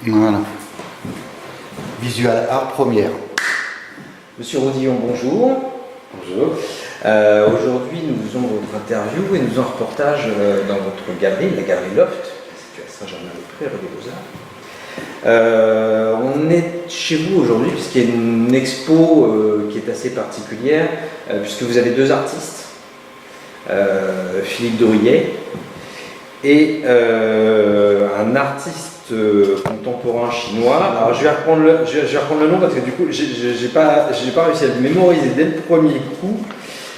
Voilà. Visual Art première. Monsieur Rodillon, bonjour. Bonjour. Aujourd'hui, nous faisons votre interview et nous faisons un reportage dans votre galerie, la galerie Loft, située à Saint-Germain-des-Prés, rue des Beaux-Arts. On est chez vous aujourd'hui puisqu'il y a une expo qui est assez particulière, puisque vous avez deux artistes, Philippe Drouillet et un artiste contemporain chinois. Alors je vais reprendre le nom parce que du coup j'ai pas réussi à le mémoriser dès le premier coup,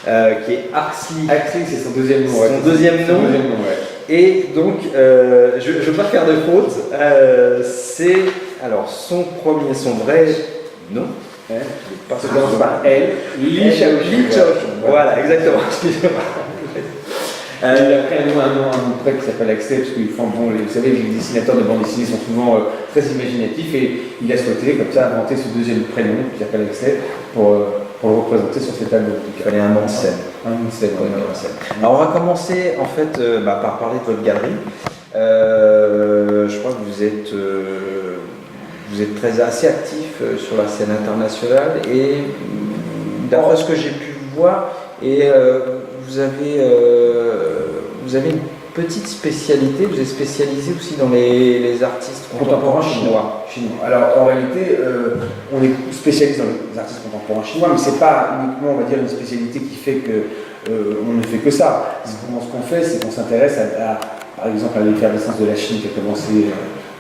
qui est Arxi. Arxi, c'est son deuxième nom. Son deuxième nom. Ouais. Et donc je ne veux pas faire de faute. C'est alors son vrai nom. Ça commence par L. Li Xiaoxiong. Voilà, exactement. Excusez-moi. Il a pris un nom près qui s'appelle Axel, parce qu'ils font, vous savez, les dessinateurs de bande dessinée sont souvent très imaginatifs, et il a souhaité, comme ça, inventer ce deuxième prénom qui s'appelle Axel pour le représenter sur cet album. Il fallait un nom de scène. Un nom de scène, Alors on va commencer en fait par parler de votre galerie. Je crois que vous êtes assez actif sur la scène internationale, et d'après ce que j'ai pu voir, et vous avez une petite spécialité, vous êtes spécialisé aussi dans les artistes contemporains chinois. Alors en réalité, on est spécialiste dans les artistes contemporains chinois, mais c'est pas uniquement, on va dire, une spécialité qui fait que on ne fait que ça. Ce qu'on fait, c'est qu'on s'intéresse par exemple, à l'effervescence de la Chine qui a commencé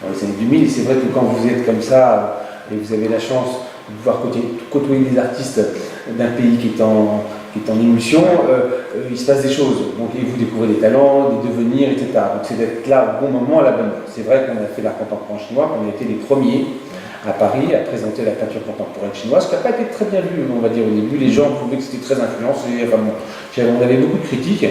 dans les années 2000. Et c'est vrai que quand vous êtes comme ça et vous avez la chance de pouvoir côtoyer des artistes d'un pays qui est en émulsion, il se passe des choses. Donc, et vous découvrez des talents, des devenirs, etc. Donc c'est d'être là au bon moment, à la bonne heure. C'est vrai qu'on a fait l'art contemporain chinois, qu'on a été les premiers à Paris à présenter la peinture contemporaine chinoise, ce qui n'a pas été très bien vu, on va dire, au début. Les gens trouvaient que c'était très influencé. Enfin, bon, on avait beaucoup de critiques.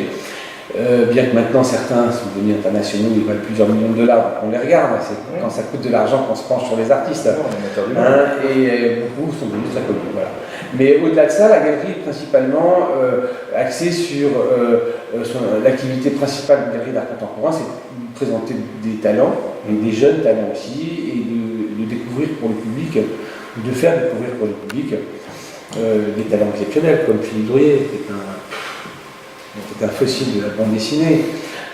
Bien que maintenant certains sont devenus internationaux, ils valent plusieurs millions de dollars, donc on les regarde, c'est quand ça coûte de l'argent qu'on se penche sur les artistes. Et beaucoup sont devenus très connus. Voilà. Mais au-delà de ça, la galerie est principalement axée sur l'activité principale de galerie d'art contemporain, c'est de présenter des talents, et des jeunes talents aussi, et de découvrir pour le public, de faire découvrir pour le public des talents exceptionnels, comme Philippe Drouillet, qui est un fossile de la bande dessinée.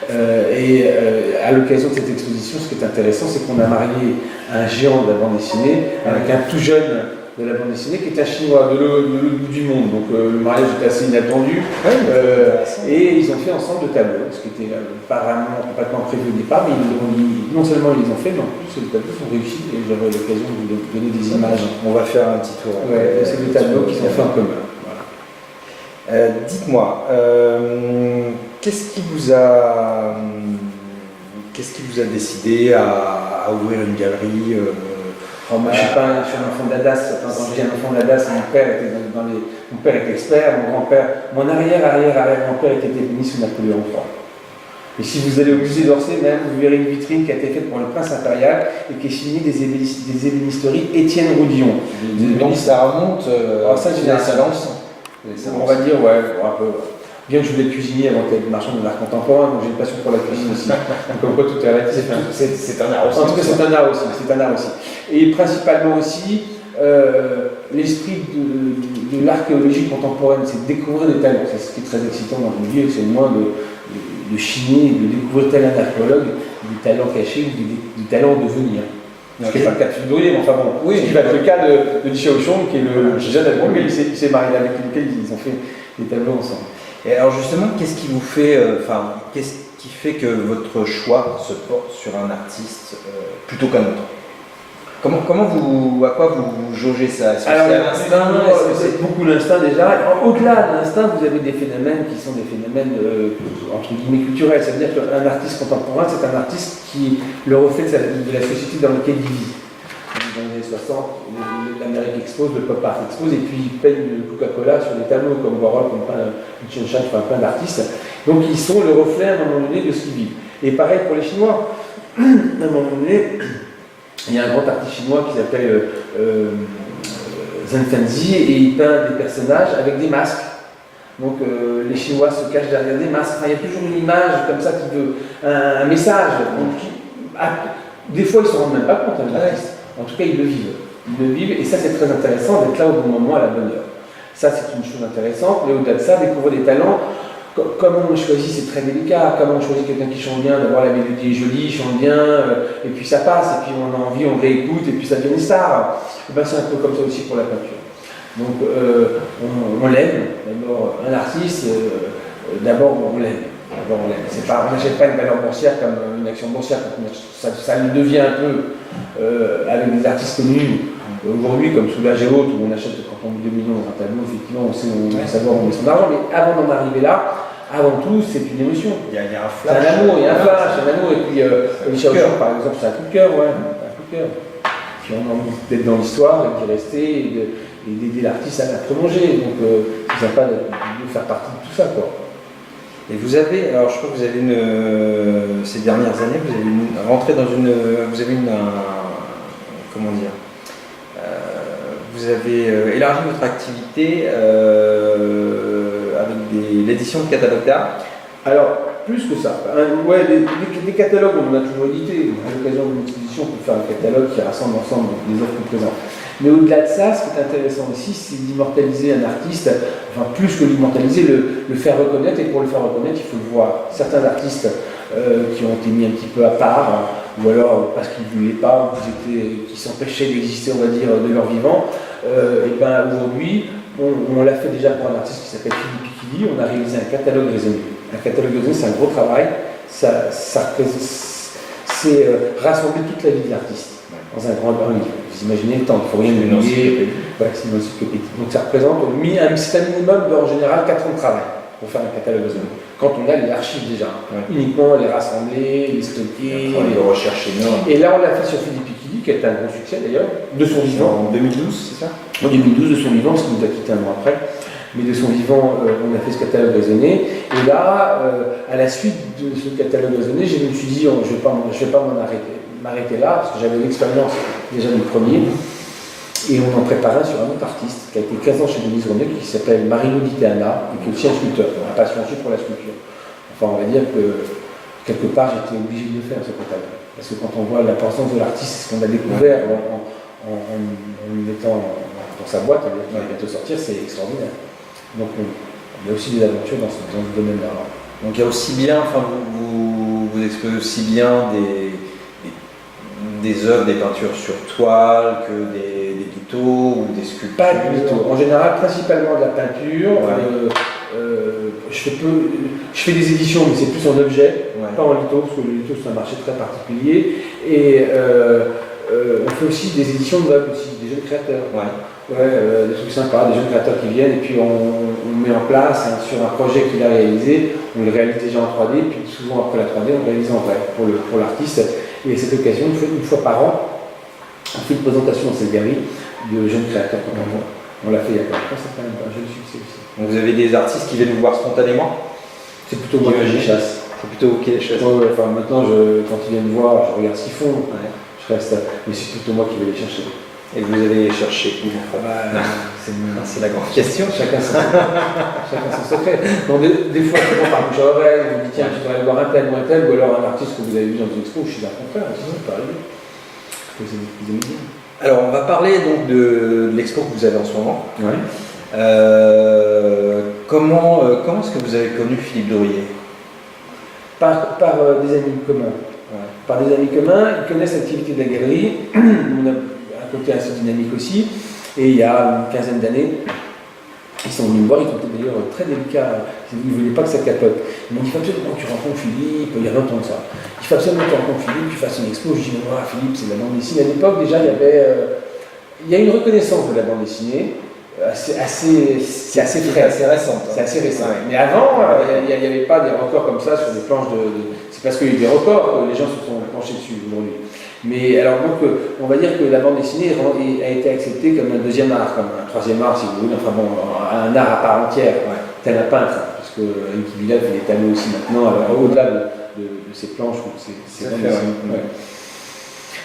À l'occasion de cette exposition, ce qui est intéressant, c'est qu'on a marié un géant de la bande dessinée avec un tout jeune de la bande dessinée qui est un chinois de l'autre bout du monde. Donc le mariage était assez inattendu. Et ils ont fait ensemble de tableaux, ce qui était apparemment complètement prévu au départ, mais non seulement ils les ont fait, mais en plus les tableaux sont réussis, et j'aurai l'occasion de vous donner des images. On va faire un petit tour. C'est des tableaux qui sont faits en commun. Dites-moi, qu'est-ce qui vous a décidé à ouvrir une galerie Moi, je suis un enfant d'Adas. Quand j'étais un enfant d'Adas, mon père était expert, mon grand-père, mon arrière-grand-père était ébéniste sous Napoléon III. Et si vous allez au musée d'Orsay, même, vous verrez une vitrine qui a été faite pour le prince impérial et qui est signée des ébénisteries Étienne Rodillon. Donc ça remonte à Saint-Germain. On va dire, un peu. Bien que je voulais cuisiner avant d'être marchand de l'art contemporain, donc j'ai une passion pour la cuisine aussi. Donc, comme quoi tout est relatif. C'est un art aussi. En tout cas, c'est un art aussi. Et principalement aussi, l'esprit de l'archéologie contemporaine, c'est de découvrir des talents. C'est ce qui est très excitant dans une vie, c'est moins de chiner, de découvrir tel un archéologue, des talents cachés ou des talents en devenir. Ce qui n'est pas le cas de Philippe Drouillet, mais enfin bon, ce qui va être le cas de Li Xiaoxiong, qui est le jeune allemand, mais il s'est marié avec lequel ils ont fait des tableaux ensemble. Et alors justement, qu'est-ce qui vous fait, qu'est-ce qui fait que votre choix se porte sur un artiste plutôt qu'un autre? À quoi vous jaugez ça? Est-ce que c'est à l'instinct? C'est beaucoup l'instinct déjà. Au-delà de l'instinct, vous avez des phénomènes qui sont des phénomènes entre guillemets culturels. Ça veut dire qu'un artiste contemporain, c'est un artiste qui est le reflet de la société dans laquelle il vit. Dans les années 60, l'Amérique expose, le pop art expose, et puis ils peignent le Coca-Cola sur des tableaux comme Warhol, comme Chun-Chan, plein d'artistes. Donc ils sont le reflet à un moment donné de ce qu'ils vivent. Et pareil pour les Chinois. À un moment donné, il y a un grand artiste chinois qui s'appelle Zheng Fenzi, et il peint des personnages avec des masques. Donc les Chinois se cachent derrière des masques. Enfin, il y a toujours une image comme ça qui veut un message. Donc, Des fois, ils ne se rendent même pas compte, les artistes. En tout cas, ils le vivent. Ils le vivent, et ça, c'est très intéressant d'être là au bon moment, à la bonne heure. Ça, c'est une chose intéressante. Mais au-delà de ça, découvrir des talents. Comment on choisit, c'est très délicat. Comment on choisit quelqu'un qui chante bien, d'abord la mélodie est jolie, il chante bien, et puis ça passe, et puis on a envie, on réécoute, et puis ça devient une star. Et ben, c'est un peu comme ça aussi pour la peinture. Donc, on l'aime. D'abord, un artiste, d'abord, on l'aime. C'est pas, on n'achète pas une valeur boursière comme une action boursière. Ça le devient un peu avec des artistes connus. Aujourd'hui, comme Soulage et autres, où on achète quand on met 2 millions dans un tableau, effectivement, on sait savoir où on met son argent. Mais avant d'en arriver là, avant tout, c'est une émotion. Il y a un flash. C'est un amour, il y a un flash, un amour. Et puis, Michel Auchan, par exemple, c'est un coup de cœur, ouais, un coup de cœur. Puis on a envie d'être dans l'histoire, d'y rester et d'aider l'artiste à la prolonger. Donc, c'est sympa de faire partie de tout ça, quoi. Et vous avez, alors je crois que vous avez ces dernières années, vous avez rentré dans comment dire, vous avez élargi votre activité avec l'édition de catalogue d'art. Alors, plus que ça, ouais, des catalogues, on en a toujours édité. À l'occasion d'une exposition, on peut faire un catalogue qui rassemble ensemble les offres qu'on présente. Mais au-delà de ça, ce qui est intéressant aussi, c'est d'immortaliser un artiste, enfin plus que l'immortaliser, le faire reconnaître, et pour le faire reconnaître, il faut le voir. Certains artistes qui ont été mis un petit peu à part, ou alors parce qu'ils ne voulaient pas, ou qui s'empêchaient d'exister, on va dire, de leur vivant, et ben aujourd'hui, on l'a fait déjà pour un artiste qui s'appelle Philippe Piquili, on a réalisé un catalogue raisonné. Un catalogue raisonné, c'est un gros travail, c'est rassembler toute la vie de l'artiste dans un grand livre. Vous imaginez le temps, il ne faut rien oublier. Voilà, c'est une encyclopédie. Donc ça représente c'est un minimum en général 4 ans de travail pour faire un catalogue raisonné. Quand on a les archives déjà, uniquement les rassembler, les stocker, les rechercher. Et là on l'a fait sur Philippe Piquili, qui a été un grand succès d'ailleurs, de son vivant. En 2012, c'est ça? En 2012, de son vivant, parce qu'il nous a quitté un an après. Mais de son vivant, on a fait ce catalogue raisonné. Et là, à la suite de ce catalogue raisonné, je me suis dit, je ne vais pas m'arrêter là, parce que j'avais l'expérience déjà du premier. Et on en préparait sur un autre artiste qui a été 15 ans chez Denise René, qui s'appelle Marino Di Teana, et qui est aussi un sculpteur, un passionné pour la sculpture. Enfin, on va dire que quelque part, j'étais obligé de le faire, ce catalogue. Parce que quand on voit l'importance de l'artiste, ce qu'on a découvert en le mettant dans sa boîte, qui va bientôt sortir, c'est extraordinaire. Donc il y a aussi des aventures dans ce domaine-là. Donc il y a aussi bien, enfin vous exposez aussi bien des œuvres, des peintures sur toile que des litho ou des sculptures. Pas du litho. En général, principalement de la peinture. Ouais. Je fais des éditions, mais c'est plus en objet, pas en litho, parce que le litho c'est un marché très particulier. Et on fait aussi des éditions de meubles, aussi, des jeunes créateurs. Des trucs sympas, des jeunes créateurs qui viennent, et puis on met en place sur un projet qu'il a réalisé, on le réalise déjà en 3D, puis souvent après la 3D, on le réalise en vrai pour l'artiste. Et à cette occasion, une fois par an, on fait une présentation dans cette galerie de jeunes créateurs contemporains. On l'a fait il y a pas longtemps, c'est quand même un jeune succès aussi. Donc vous avez des artistes qui viennent vous voir spontanément? C'est plutôt moi qui les chasse. C'est plutôt ok les chasses. Enfin, maintenant, quand ils viennent me voir, je regarde ce qu'ils font, je reste, mais c'est plutôt moi qui vais les chercher. Et vous allez chercher où? C'est la grande question. Chacun son secret. Donc, des fois, je prends par bouche à oreille, je me dis tiens, tu devrais aller voir un tel ou un tel, ou alors un artiste que vous avez vu dans une expo, je suis d'un contraire, sinon ça peut arriver. Ils aiment bien. Alors, on va parler donc de l'expo que vous avez en ce moment. Comment est-ce que vous avez connu Philippe Dorier? Par des amis communs. Par des amis communs, ils connaissent l'activité de la galerie. On a un côté assez dynamique aussi. Et il y a une quinzaine d'années, ils sont venus me voir, ils étaient d'ailleurs très délicats. Ils ne voulaient pas que ça capote. Ils m'ont dit il faut absolument que tu rencontres Philippe, il y a longtemps de ça. Il faut absolument que tu rencontres Philippe, que tu fasses une expo. Je dis moi, Philippe, c'est de la bande dessinée. À l'époque, déjà, il y a une reconnaissance de la bande dessinée. C'est assez frais, assez récent. C'est assez récent. Mais avant, il n'y avait pas des records comme ça sur des planches C'est parce qu'il y a eu des records que les gens se sont penchés dessus aujourd'hui. Mais alors donc, on va dire que la bande dessinée a été acceptée comme un deuxième art, comme un troisième art si vous voulez, enfin bon, un art à part entière, tel un peintre, parce que Enki Bilal fait des tableaux aussi maintenant, au-delà de ces planches, c'est vraiment.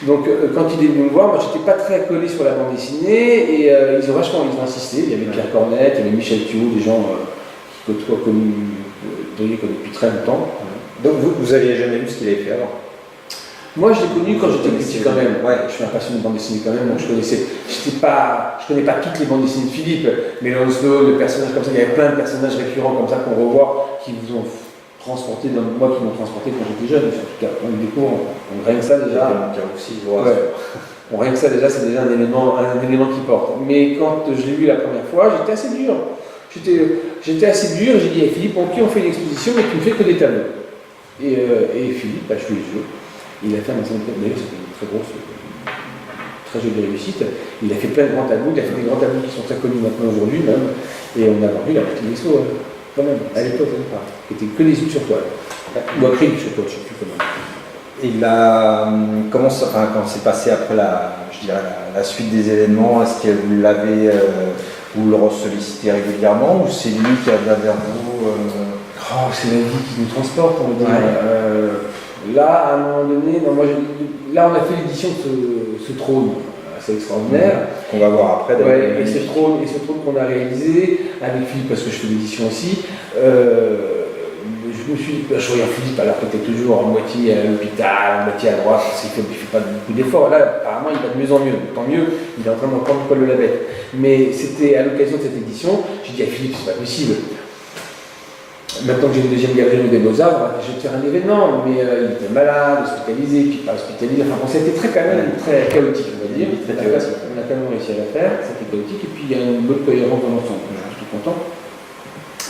Donc quand il est venu me voir, moi j'étais pas très collé sur la bande dessinée et ils ont insisté. Il y avait Pierre Cornette, il y avait Michel Thuot, des gens qui côtoient depuis très longtemps. Donc vous n'aviez jamais vu ce qu'il avait fait avant? Moi, je l'ai connu quand j'étais petit quand même. Ouais. Je suis un passionné de bande dessinée quand même, donc je connais pas toutes les bandes dessinées de Philippe, mais Lancelot, le personnage comme ça, il y avait plein de personnages récurrents comme ça qu'on revoit, qui vous ont transporté, qui m'ont transporté quand j'étais jeune. En tout cas, on le découvre, rien que ça déjà. Rien que ça déjà, c'est déjà un élément qui porte. Mais quand je l'ai vu la première fois, j'étais assez dur. J'ai dit à Philippe, ok, on fait une exposition, mais tu ne fais que des tableaux. Et Philippe a joué le jeu. Il a fait un ensemble de tableaux, c'était une très grosse, très jolie réussite. Il a fait plein de grands tableaux, il a fait des grands tableaux qui sont très connus maintenant aujourd'hui même. Et on a vendu la petite expo, quand même, à l'époque, qui était que des huiles sur toile. Ou acrylique sur toile, je ne sais plus comment. Comment ça, enfin, quand c'est passé après la suite des événements, est-ce que vous l'avez, vous le sollicitez régulièrement ou c'est lui qui vient vers vous C'est la vie qui nous transporte, on va dire. Ouais. Là, à un moment donné, là on a fait l'édition de ce trône, assez extraordinaire. Qu'on va voir après. Ouais, et ce trône qu'on a réalisé avec Philippe, parce que je fais l'édition aussi. Je voyais Philippe alors qu'il était toujours à moitié à l'hôpital, à moitié à droite, il ne fait pas beaucoup d'efforts. Là, apparemment, il va de mieux en mieux. Tant mieux, il est en train d'en prendre le poil de la bête. Mais c'était à l'occasion de cette édition, j'ai dit à Philippe, c'est pas possible. Maintenant que j'ai une deuxième galerie des Beaux-Arts, je vais te faire un événement, mais il était malade, hospitalisé, puis pas hospitalisé. Enfin bon, c'était très chaotique, on va dire. On a quand même réussi à la faire, c'était chaotique, et puis il y a une bonne cohérence dans l'ensemble, je suis tout content.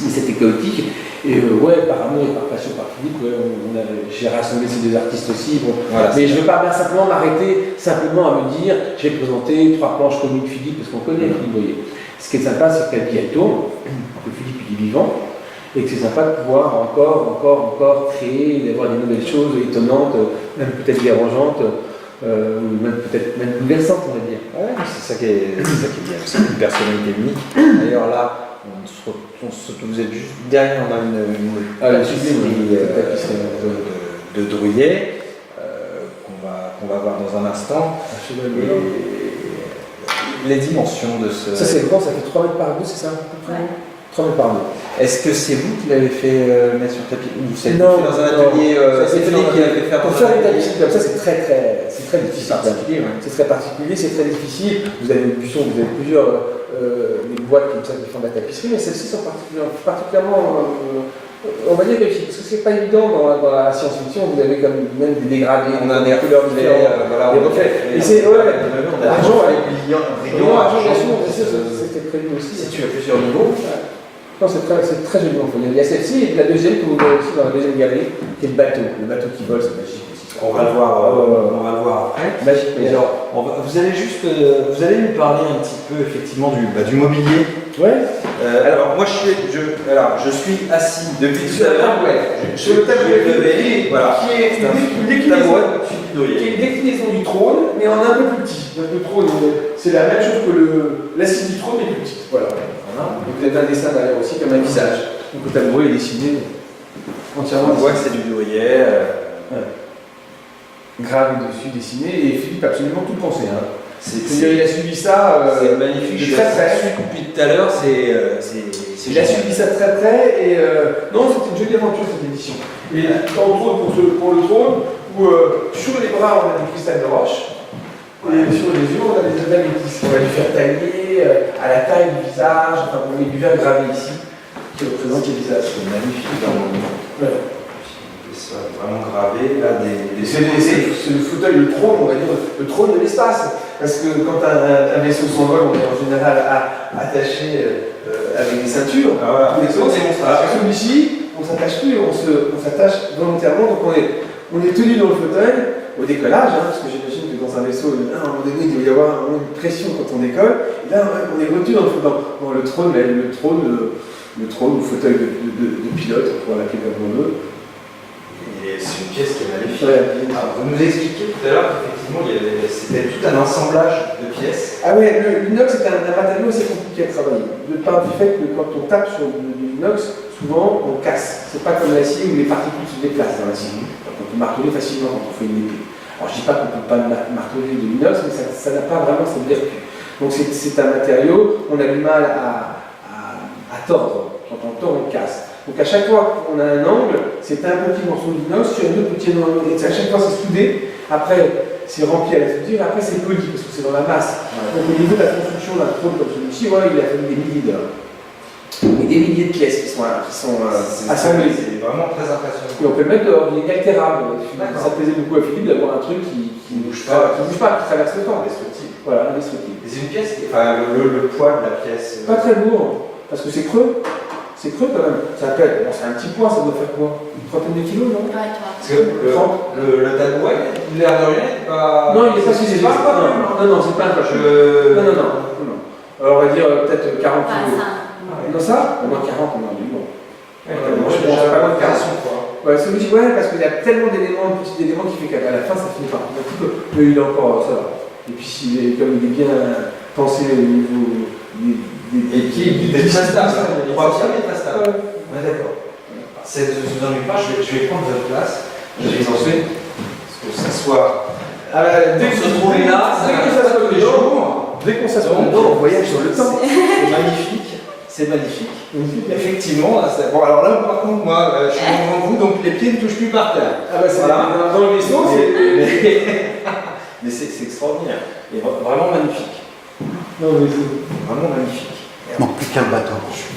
Mais c'était chaotique, et par amour et par passion par Philippe, j'ai rassemblé ces deux artistes aussi. Bon. Voilà, mais je ne veux pas simplement m'arrêter simplement à me dire, j'ai présenté 3 planches communes de Philippe, parce qu'on connaît Philippe, vous voyez. Ce qui est sympa, c'est que la vie elle tourne, que Philippe il est vivant. Et que c'est sympa de pouvoir encore créer, d'avoir des nouvelles choses étonnantes, même peut-être dérangeantes, ou même bouleversantes, on va dire. Ouais, c'est ça qui est bien, c'est une personnalité unique. D'ailleurs là, vous êtes juste derrière, on a une tapisserie de Drouillet, qu'on va voir dans un instant. Et les dimensions de ce... Ça c'est grand, ça fait 3 mètres par 2, c'est ça? Ouais. 3 mètres par 2. Est-ce que c'est vous qui l'avez fait mettre sur tapis ou c'est non, fait dans un atelier c'est Philippe qui l'avait fait pour faire une tapisserie comme ça, c'est très difficile. C'est particulier, ouais. C'est très particulier, c'est très difficile. Vous avez plusieurs des boîtes comme ça qui font de la tapisserie, mais celles-ci sont particulièrement on va dire réussies, parce que c'est pas évident dans la science-fiction. Vous avez comme même des dégradés, on a des couleurs différentes, des reflets. Et c'est l'argent, c'était prévu aussi. Si tu as plusieurs niveaux. Non, c'est très joli. Il y a celle-ci et la deuxième que vous voyez aussi dans la deuxième galerie, qui est le bateau qui vole, c'est magique aussi. On va le voir après. Magique. Mais alors, vous allez nous parler un petit peu effectivement du mobilier. Ouais. Alors moi je suis assis depuis tout à l'heure. Sur le tabouret, voilà. Qui est une déclinaison du trône, mais en un peu plus petit. Le trône, c'est la même chose que l'assiette du trône, mais plus petite. Voilà. Donc vous avez un dessin derrière aussi comme un visage. Donc le tabouret est dessiné entièrement. On voit que c'est du Drouillet. Gravé dessus, dessiné, et Philippe a absolument tout pensé. Hein. Il a suivi ça c'est magnifique. de très près. Depuis tout à l'heure, c'est il a suivi ça de très près, et non, c'était une jolie aventure cette édition. Et entre autres pour le trône, où sur les bras on a des cristals de roche, et sur les yeux on a des adamétis. On va lui faire tailler à la taille du visage, enfin on met du verre gravé ici, qui représente le visage. C'est magnifique. Ouais. Vraiment gravé là c'est le fauteuil, le trône, on va dire, le trône de l'espace. Parce que quand un vaisseau s'envole, on est en général attaché avec des ceintures. Ah, voilà. Celui-ci, on ne s'attache plus, on s'attache volontairement. Donc on est tenu dans le fauteuil au décollage, hein, parce que j'imagine que dans un vaisseau, à un moment donné, il doit y avoir une pression quand on décolle. Et là, on est retenu dans le trône, le fauteuil de pilote, on pourra l'appeler comme on veut. Et c'est une pièce qui est magnifique. Ouais. Alors, vous nous expliquiez tout à l'heure qu'effectivement c'était tout un assemblage de pièces. Ah oui, l'inox c'est un matériau assez compliqué à travailler. De par du fait que quand on tape sur de l'inox, souvent on casse. C'est pas comme l'acier où les particules se déplacent dans l'acier. On peut marteler facilement quand on fait une épée. Alors je dis pas qu'on ne peut pas marteler de l'inox, mais ça n'a pas vraiment cette vertu. Donc c'est un matériau, on a du mal à tordre. Quand on tord, on casse. Donc à chaque fois qu'on a un angle, c'est un petit morceau d'inox sur un autre petit angle. Et à chaque fois c'est soudé. Après, c'est rempli à la structure, après c'est poli parce que c'est dans la masse. Donc au niveau de la construction d'un trône comme celui-ci, voilà, il a fallu des milliers d'heures. Et des milliers de pièces qui sont assemblées. C'est vraiment très impressionnant. Et on peut le mettre dehors, il est inaltérable. Ça plaisait beaucoup à Philippe d'avoir un truc qui ne bouge pas, qui traverse le temps. Indestructible. Voilà, indestructible. Et c'est une pièce, enfin le poids de la pièce. Pas très lourd, parce que c'est creux. C'est creux quand même. Ça peut être, bon, c'est un petit poids, ça doit faire quoi? Une trentaine de kilos, non? Ouais, toi. Parce que le tabouret, l'air de rien, n'est pas. Non, il est pas si pas. Non, c'est pas un pas. Non. Alors on va dire peut-être 40 Pas kilos. ça. Non, ça? Au moins 40, on a du bon. Moi, je pense pas de 40 quoi. Ouais, celui-ci, ouais, parce qu'il y a tellement d'éléments, de petits éléments qui fait qu'à la fin ça finit par un petit peu. Mais il est encore, ça va. Et puis comme il est bien pensé au niveau Et qui est très stable. Il est très stable. Ouais, d'accord. Ça ne vous ennuie pas, je vais prendre votre place. Je vais ensuite. Parce que ça soit. Dès que se trouve là, dès qu'on s'assoit le dos, on voyage sur le temps. C'est magnifique. C'est magnifique. Effectivement, là, bon, alors là, par contre, moi, je suis devant vous, donc les pieds ne touchent plus par terre. Ah bah c'est voilà. Dans le vaisseau, mais c'est extraordinaire. Et vraiment magnifique. Non, mais vraiment magnifique. Il manque plus qu'un bateau. Je suis